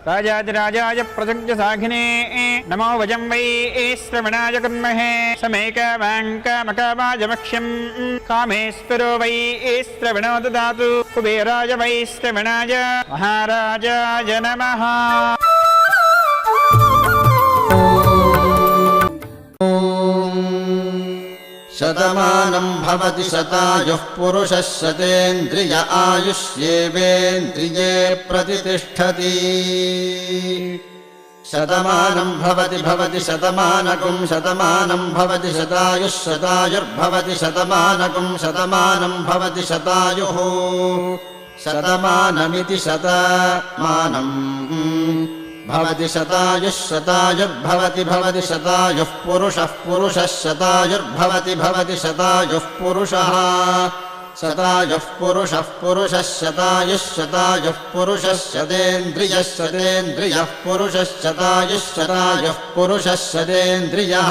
राजाधिराजाय प्रसज्ञसाघिने नमो वजं वै श्रवणाय कुर्महे समेकवाङ्कामकावाजमक्ष्यम् कामेश्वरो वै श्रवणो ददातु कुबेराय वै श्रवणाय महाराजाय नमः। शतमानं भवति शतायुः पुरुषः शतेन्द्रिय आयुष्येवेन्द्रिये प्रतिष्ठति। शतमानं भवति शतमानकं शतमानं भवति शतायुः शतायुर्भवति शतमानकं शतमानं भवति शतायुः शतमानमिति शतमानम् भवति शतायुः शतायुर्भवति भवति शतायुः पुरुषः पुरुषः शतायुर्भवति शतायुः पुरुषः शतायुः पुरुषः पुरुषः शतायुः पुरुषः शतेन्द्रियः शतेन्द्रियः पुरुषः शतायुः पुरुषः शतेन्द्रियः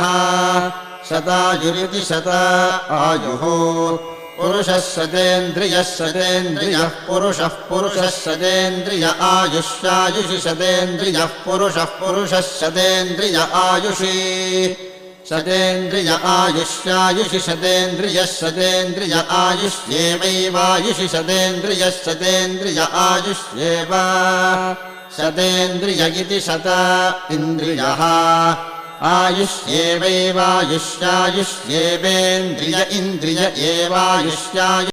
शतायुरिति शतायुः पुरुषः शतेन्द्रियः पुरुषः शतेन्द्रिय आयुष्यायुषि शतेन्द्रियः पुरुषः शतेन्द्रिय आयुषि शतेन्द्रिय आयुष्यायुषि शतेन्द्रिय आयुष्येवैवायुषि शतेन्द्रिय आयुष्येव शतेन्द्रिय इति शत इन्द्रियः आयुष्येवैवायुष्यायुष्येवेन्द्रिय इन्द्रिय एवायुष्यायु